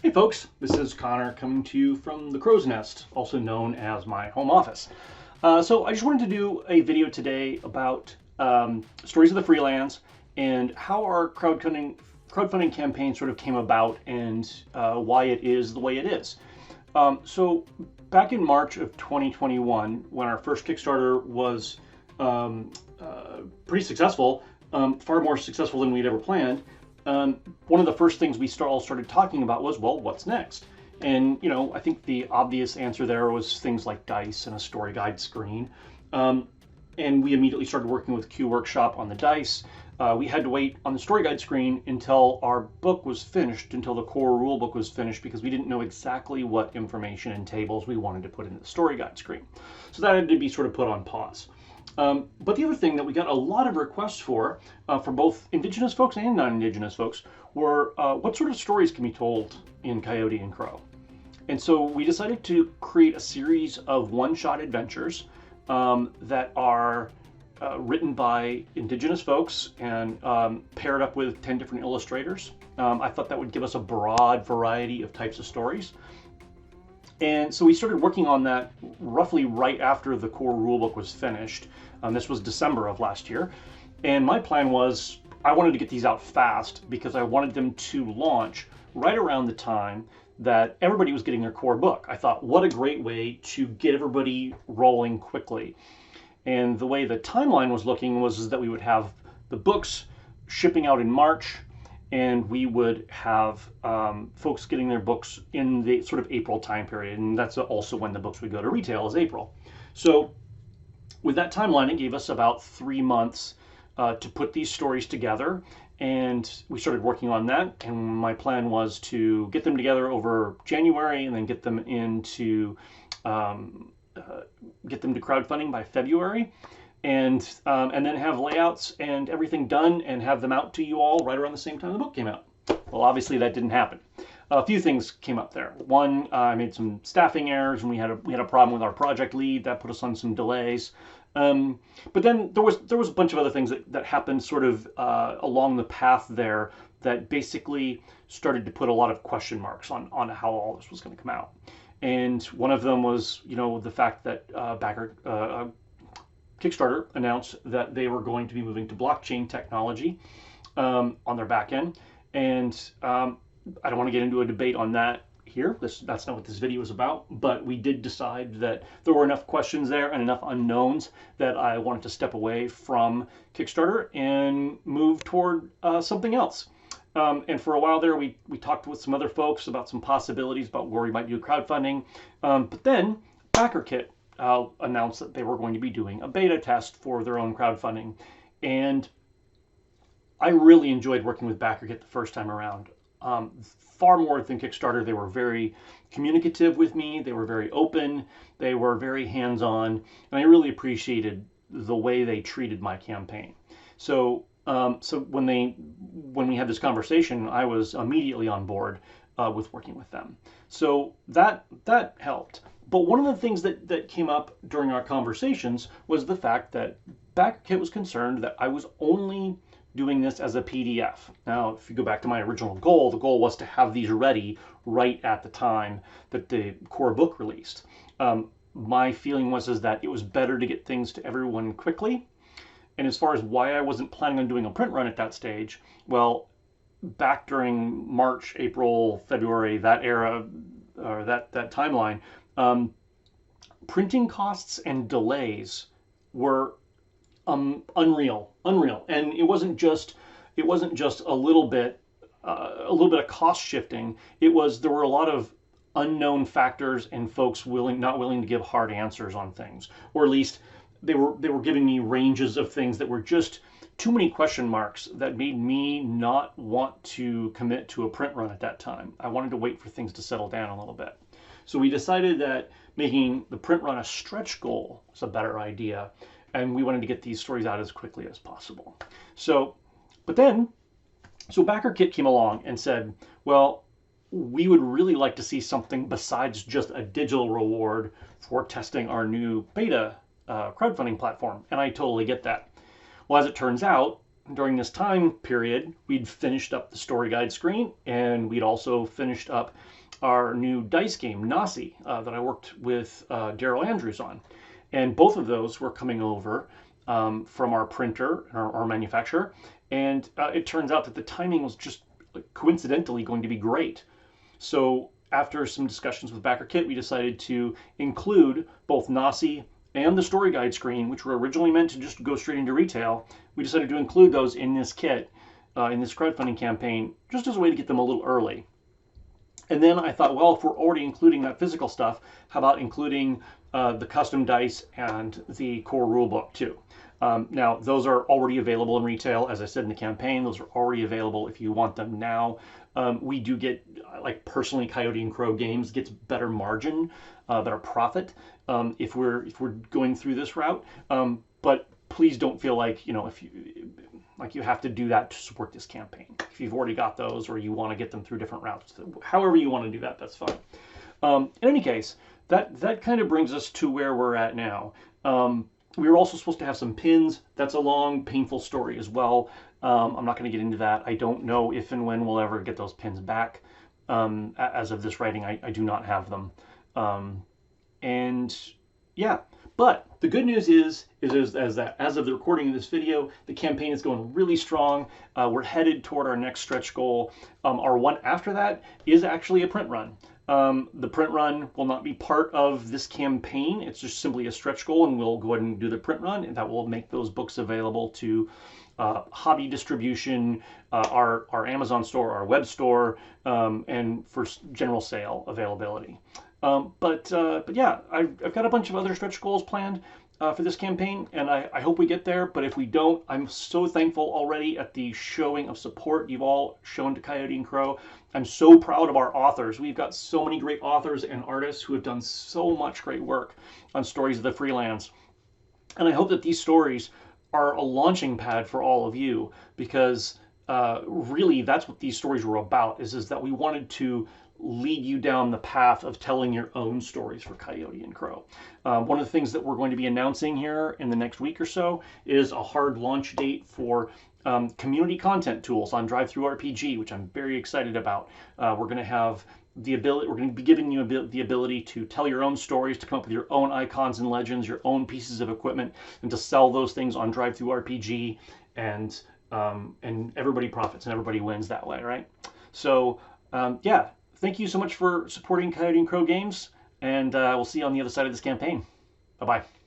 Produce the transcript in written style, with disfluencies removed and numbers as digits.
Hey folks, this is Connor coming to you from the Crow's Nest, also known as my home office. So I just wanted to do a video today about stories of the freelance and how our crowdfunding campaign sort of came about and why it is the way it is. So back in March of 2021, when our first Kickstarter was pretty successful, far more successful than we'd ever planned, one of the first things we all started talking about was, well, what's next? And, I think the obvious answer there was things like dice and a story guide screen. And we immediately started working with Q Workshop on the dice. We had to wait on the story guide screen until our book was finished, until the core rule book was finished, because we didn't know exactly what information and tables we wanted to put in the story guide screen. So that had to be sort of put on pause. But the other thing that we got a lot of requests for both Indigenous folks and non-Indigenous folks, were what sort of stories can be told in Coyote and Crow. And so we decided to create a series of one-shot adventures that are written by Indigenous folks and paired up with 10 different illustrators. I thought that would give us a broad variety of types of stories. And so we started working on that roughly right after the core rulebook was finished. This was December of last year. And my plan was I wanted to get these out fast because I wanted them to launch right around the time that everybody was getting their core book. I thought, what a great way to get everybody rolling quickly. And the way the timeline was looking was that we would have the books shipping out in March, and we would have folks getting their books in the sort of April time period. And that's also when the books would go to retail, is April. So with that timeline, it gave us about 3 months to put these stories together. And we started working on that. And my plan was to get them together over January and then get them into get them to crowdfunding by February. And then have layouts and everything done and have them out to you all right around the same time the book came out. Well, obviously that didn't happen. A few things came up there. One, I made some staffing errors, and we had a problem with our project lead that put us on some delays. But then there was a bunch of other things that happened sort of along the path there that basically started to put a lot of question marks on how all this was going to come out. And one of them was, the fact that Kickstarter announced that they were going to be moving to blockchain technology on their back end. And I don't want to get into a debate on that here. That's not what this video is about. But we did decide that there were enough questions there and enough unknowns that I wanted to step away from Kickstarter and move toward something else. And for a while there, we talked with some other folks about some possibilities about where we might do crowdfunding. But then BackerKit announced that they were going to be doing a beta test for their own crowdfunding. And I really enjoyed working with BackerKit the first time around. Far more than Kickstarter. They were very communicative with me. They were very open. They were very hands-on. And I really appreciated the way they treated my campaign. So when we had this conversation, I was immediately on board with working with them. So that helped. But one of the things that came up during our conversations was the fact that BackerKit was concerned that I was only doing this as a PDF. Now, if you go back to my original goal, the goal was to have these ready right at the time that the core book released. My feeling was that it was better to get things to everyone quickly. And as far as why I wasn't planning on doing a print run at that stage, well, back during March, April, February, that era, or that timeline, printing costs and delays were unreal. And it wasn't just a little bit of cost shifting. There were a lot of unknown factors and folks not willing to give hard answers on things, or at least they were giving me ranges of things that were just too many question marks that made me not want to commit to a print run at that time. I wanted to wait for things to settle down a little bit. So we decided that making the print run a stretch goal was a better idea, and we wanted to get these stories out as quickly as possible. So BackerKit came along and said, well, we would really like to see something besides just a digital reward for testing our new beta crowdfunding platform. And I totally get that. Well, as it turns out, during this time period, we'd finished up the story guide screen, and we'd also finished up our new dice game, Nasi, that I worked with Daryl Andrews on. And both of those were coming over from our printer, our manufacturer. And it turns out that the timing was just coincidentally going to be great. So after some discussions with BackerKit, we decided to include both Nasi and the story guide screen, which were originally meant to just go straight into retail. We decided to include those in this kit, in this crowdfunding campaign, just as a way to get them a little early. And then I thought, well, if we're already including that physical stuff, how about including the custom dice and the core rulebook too? Now, those are already available in retail. As I said in the campaign, those are already available if you want them now. We do get, like personally, Coyote and Crow Games gets better margin, better profit if we're going through this route. But please don't feel like, if you have to do that to support this campaign. If you've already got those or you want to get them through different routes, however you want to do that, that's fine. In any case, that kind of brings us to where we're at now. We were also supposed to have some pins. That's a long, painful story as well. I'm not going to get into that. I don't know if and when we'll ever get those pins back. As of this writing, I do not have them. And yeah, but the good news is that as of the recording of this video, the campaign is going really strong. We're headed toward our next stretch goal. Our one after that is actually a print run. The print run will not be part of this campaign. It's just simply a stretch goal, and we'll go ahead and do the print run, and that will make those books available to hobby distribution, our Amazon store, our web store, and for general sale availability. But yeah, I've got a bunch of other stretch goals planned for this campaign, and I hope we get there. But if we don't, I'm so thankful already at the showing of support you've all shown to Coyote and Crow. I'm so proud of our authors. We've got so many great authors and artists who have done so much great work on Stories of the Freelance. And I hope that these stories are a launching pad for all of you, because really that's what these stories were about, is that we wanted to lead you down the path of telling your own stories for Coyote and Crow. One of the things that we're going to be announcing here in the next week or so is a hard launch date for community content tools on DriveThruRPG, which I'm very excited about. We're going to have the ability, we're going to be giving you the ability to tell your own stories, to come up with your own icons and legends, your own pieces of equipment, and to sell those things on DriveThruRPG, and everybody profits and everybody wins that way, right? So yeah, thank you so much for supporting Coyote and Crow Games, and we'll see you on the other side of this campaign. Bye-bye.